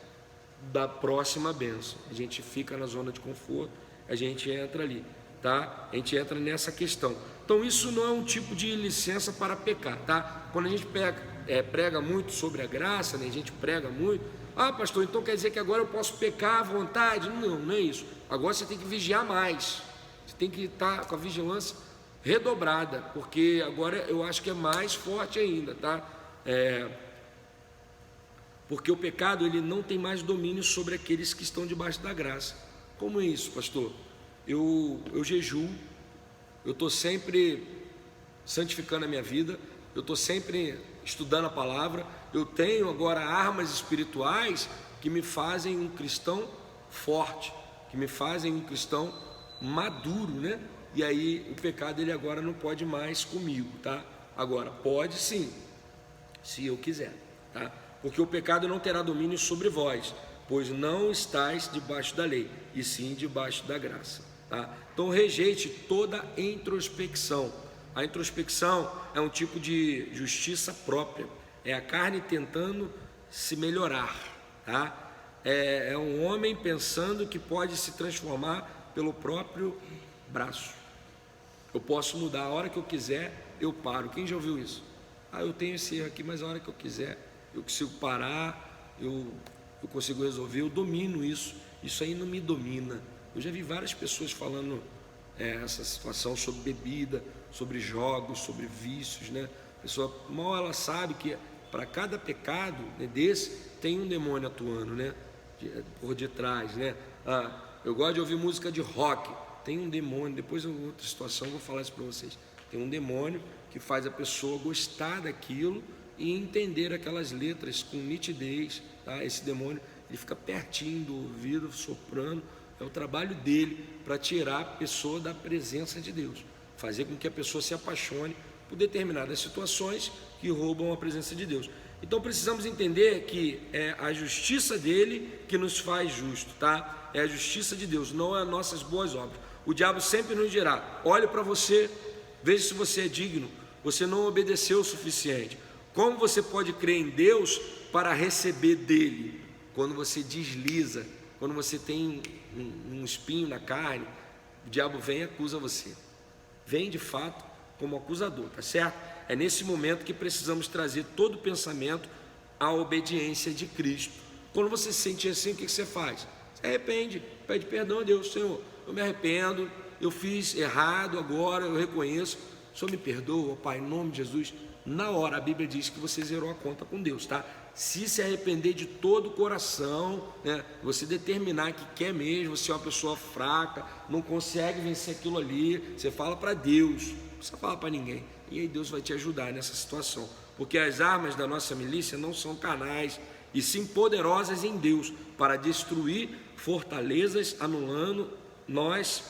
da próxima bênção. A gente fica na zona de conforto, a gente entra ali, tá? A gente entra nessa questão. Então isso não é um tipo de licença para pecar, tá? Quando a gente prega muito sobre a graça, né? A gente prega muito, pastor, então quer dizer que agora eu posso pecar à vontade? Não, não é isso. Agora você tem que vigiar mais, você tem que estar com a vigilância redobrada, porque agora eu acho que é mais forte ainda, tá? Porque o pecado, ele não tem mais domínio sobre aqueles que estão debaixo da graça. Como é isso, pastor? Eu jejuo, eu estou sempre santificando a minha vida, eu estou sempre estudando a palavra, eu tenho agora armas espirituais que me fazem um cristão forte, que me fazem um cristão maduro, né? E aí o pecado, ele agora não pode mais comigo, tá? Agora, pode sim, se eu quiser, tá? Porque o pecado não terá domínio sobre vós, pois não estáis debaixo da lei, e sim debaixo da graça, tá? Então rejeite toda introspecção. A introspecção é um tipo de justiça própria, é a carne tentando se melhorar, tá? É um homem pensando que pode se transformar pelo próprio braço. Eu posso mudar a hora que eu quiser, eu paro. Quem já ouviu isso? Eu tenho esse erro aqui, mas a hora que eu quiser eu consigo parar, eu consigo resolver, eu domino isso. Isso aí não me domina. Eu já vi várias pessoas falando essa situação sobre bebida, sobre jogos, sobre vícios, né? A pessoa mal ela sabe que para cada pecado, né, desse tem um demônio atuando, né? Por detrás, né? Eu gosto de ouvir música de rock, tem um demônio. Depois em outra situação eu vou falar isso para vocês. Tem um demônio que faz a pessoa gostar daquilo e entender aquelas letras com nitidez, tá? Esse demônio Ele fica pertinho do ouvido, soprando. É o trabalho dele para tirar a pessoa da presença de Deus, fazer com que a pessoa se apaixone por determinadas situações que roubam a presença de Deus. Então precisamos entender que é a justiça dele que nos faz justo, tá? É a justiça de Deus, não é as nossas boas obras. O diabo sempre nos dirá: olhe para você, veja se você é digno, você não obedeceu o suficiente. Como você pode crer em Deus para receber dele? Quando você desliza, quando você tem um espinho na carne, o diabo vem e acusa você, vem de fato como acusador, tá certo? É nesse momento que precisamos trazer todo o pensamento à obediência de Cristo. Quando você se sente assim, o que você faz? Você arrepende, pede perdão a Deus: Senhor, eu me arrependo, eu fiz errado, agora eu reconheço, o Senhor me perdoa, Pai, em nome de Jesus. Na hora, a Bíblia diz que você zerou a conta com Deus, tá? Se arrepender de todo o coração, né? Você determinar que quer mesmo, você é uma pessoa fraca, não consegue vencer aquilo ali, você fala para Deus, não precisa falar para ninguém, e aí Deus vai te ajudar nessa situação, porque as armas da nossa milícia não são carnais, e sim poderosas em Deus, para destruir fortalezas, anulando nós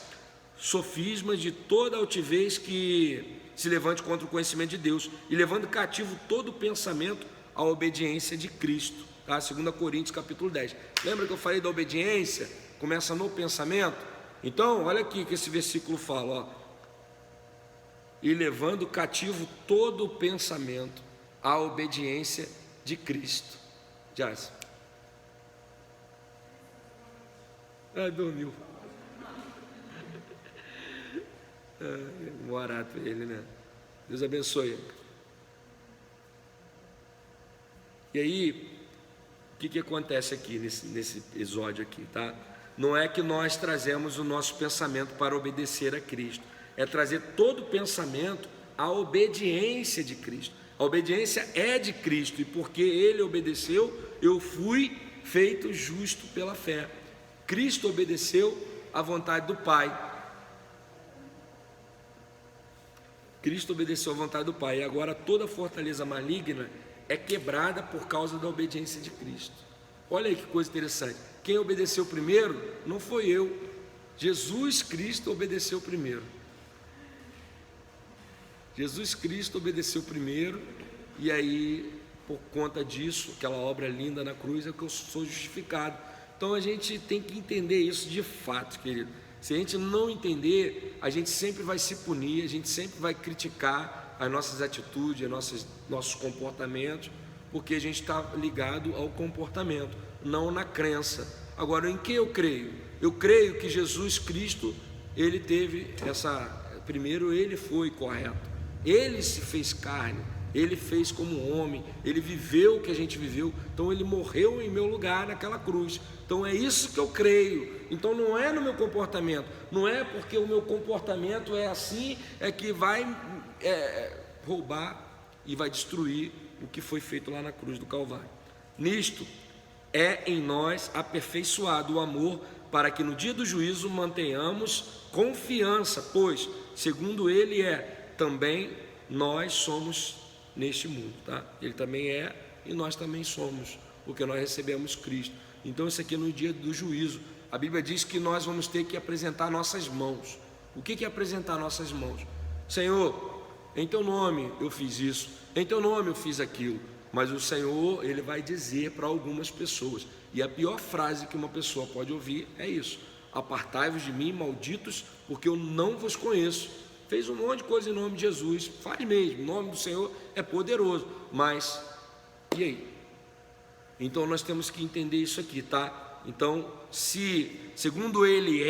sofismas de toda altivez que se levante contra o conhecimento de Deus, e levando cativo todo o pensamento à obediência de Cristo, tá? 2 Coríntios capítulo 10, lembra que eu falei da obediência? Começa no pensamento. Então, olha aqui que esse versículo fala, ó: e levando cativo todo o pensamento à obediência de Cristo. Jaz. Dormiu. Vou orar para ele, né? Deus abençoe. E aí, o que acontece aqui nesse episódio aqui, tá? Não é que nós trazemos o nosso pensamento para obedecer a Cristo, é trazer todo o pensamento à obediência de Cristo. A obediência é de Cristo, e porque Ele obedeceu, eu fui feito justo pela fé. Cristo obedeceu à vontade do Pai. Cristo obedeceu à vontade do Pai, e agora toda fortaleza maligna é quebrada por causa da obediência de Cristo. Olha aí que coisa interessante. Quem obedeceu primeiro não foi eu, Jesus Cristo obedeceu primeiro. Jesus Cristo obedeceu primeiro, e aí, por conta disso, aquela obra linda na cruz, é que eu sou justificado. Então a gente tem que entender isso de fato, querido. Se a gente não entender, a gente sempre vai se punir, a gente sempre vai criticar as nossas atitudes, nossos comportamentos, porque a gente está ligado ao comportamento, não na crença. Agora, em que eu creio? Eu creio que Jesus Cristo, Ele teve primeiro Ele foi correto, Ele se fez carne, Ele fez como homem, Ele viveu o que a gente viveu, então Ele morreu em meu lugar naquela cruz. Então é isso que eu creio. Então não é no meu comportamento, não é porque o meu comportamento é assim, é que vai roubar e vai destruir o que foi feito lá na cruz do Calvário. Nisto é em nós aperfeiçoado o amor, para que no dia do juízo mantenhamos confiança, pois segundo Ele também nós somos neste mundo, tá? Ele também e nós também somos, porque nós recebemos Cristo. Então isso aqui é no dia do juízo. A Bíblia diz que nós vamos ter que apresentar nossas mãos. O que é apresentar nossas mãos? Senhor, em teu nome eu fiz isso, em teu nome eu fiz aquilo. Mas o Senhor, Ele vai dizer para algumas pessoas, e a pior frase que uma pessoa pode ouvir é isso: apartai-vos de mim, malditos, porque eu não vos conheço. Fez um monte de coisa em nome de Jesus, faz mesmo, o nome do Senhor é poderoso, mas e aí? Então nós temos que entender isso aqui, tá? Então, se segundo Ele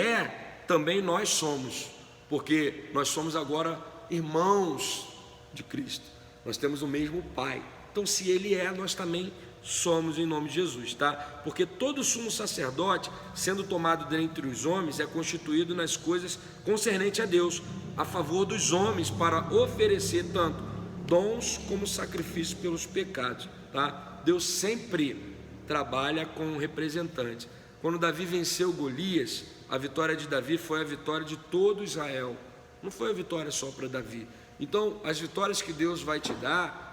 também nós somos, porque nós somos agora irmãos de Cristo, nós temos o mesmo Pai. Então, se Ele nós também somos em nome de Jesus, tá? Porque todo sumo sacerdote, sendo tomado dentre os homens, é constituído nas coisas concernentes a Deus, a favor dos homens, para oferecer tanto dons como sacrifício pelos pecados, tá? Deus sempre trabalha com um representante. Quando Davi venceu Golias, a vitória de Davi foi a vitória de todo Israel, não foi a vitória só para Davi. Então, as vitórias que Deus vai te dar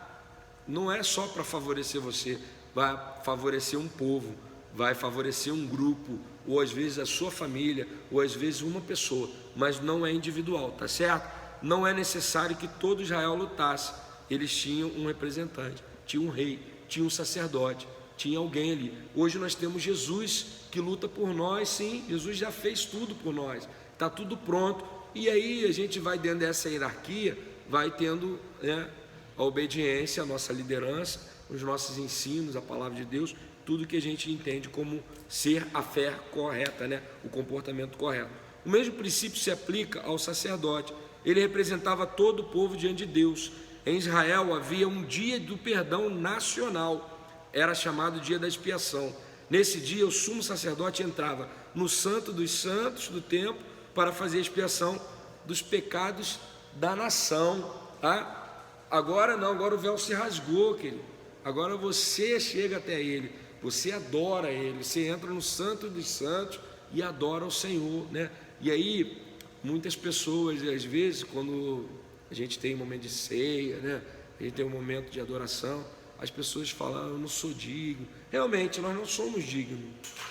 não é só para favorecer você, vai favorecer um povo, vai favorecer um grupo, ou às vezes a sua família, ou às vezes uma pessoa, mas não é individual, tá certo? Não é necessário que todo Israel lutasse. Eles tinham um representante, tinha um rei, tinha um sacerdote, tinha alguém ali. Hoje nós temos Jesus que luta por nós, sim, Jesus já fez tudo por nós, está tudo pronto. E aí a gente vai dentro dessa hierarquia, vai tendo, né, a obediência, a nossa liderança, os nossos ensinos, a palavra de Deus, tudo que a gente entende como ser a fé correta, né, o comportamento correto. O mesmo princípio se aplica ao sacerdote. Ele representava todo o povo diante de Deus. Em Israel havia um dia do perdão nacional, era chamado dia da expiação. Nesse dia o sumo sacerdote entrava no santo dos santos do templo para fazer a expiação dos pecados da nação, tá? Agora não, agora o véu se rasgou, querido. Agora você chega até ele, você adora ele, você entra no santo dos santos e adora o Senhor, né? E aí muitas pessoas, às vezes, quando a gente tem um momento de ceia, né, a gente tem um momento de adoração, as pessoas falam: eu não sou digno. Realmente nós não somos dignos,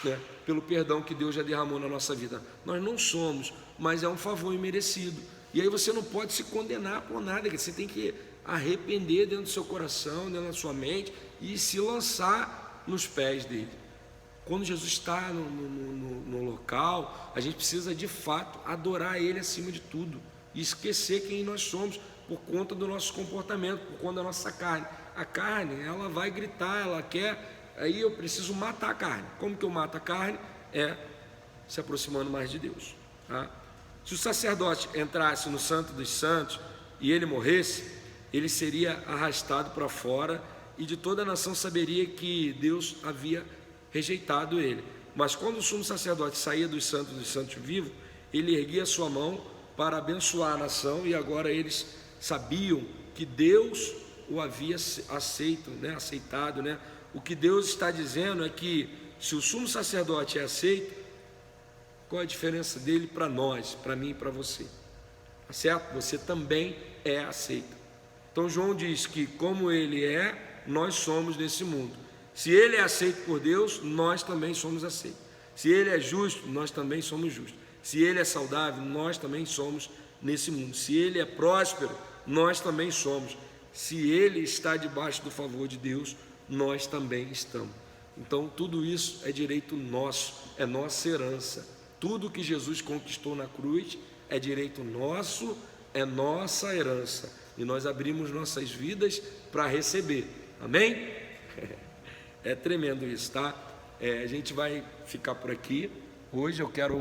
né, pelo perdão que Deus já derramou na nossa vida. Nós não somos, mas é um favor imerecido. E aí você não pode se condenar por nada, você tem que arrepender dentro do seu coração, dentro da sua mente, e se lançar nos pés dele. Quando Jesus está no local, a gente precisa de fato adorar ele acima de tudo e esquecer quem nós somos por conta do nosso comportamento, por conta da nossa carne. A carne, ela vai gritar, ela quer, aí eu preciso matar a carne. Como que eu mato a carne? É se aproximando mais de Deus, tá? Se o sacerdote entrasse no Santo dos Santos e ele morresse, ele seria arrastado para fora e de toda a nação saberia que Deus havia rejeitado ele. Mas quando o sumo sacerdote saía dos santos vivo, ele erguia a sua mão para abençoar a nação, e agora eles sabiam que Deus o havia aceitado, né? O que Deus está dizendo é que se o sumo sacerdote é aceito, qual a diferença dele para nós, para mim e para você? Tá certo? Você também é aceito. Então João diz que como ele é, nós somos nesse mundo. Se ele é aceito por Deus, nós também somos aceitos. Se ele é justo, nós também somos justos. Se ele é saudável, nós também somos nesse mundo. Se ele é próspero, nós também somos. Se ele está debaixo do favor de Deus, nós também estamos. Então tudo isso é direito nosso, é nossa herança. Tudo que Jesus conquistou na cruz é direito nosso, é nossa herança. E nós abrimos nossas vidas para receber. Amém? É tremendo isso, tá? A gente vai ficar por aqui. Hoje eu quero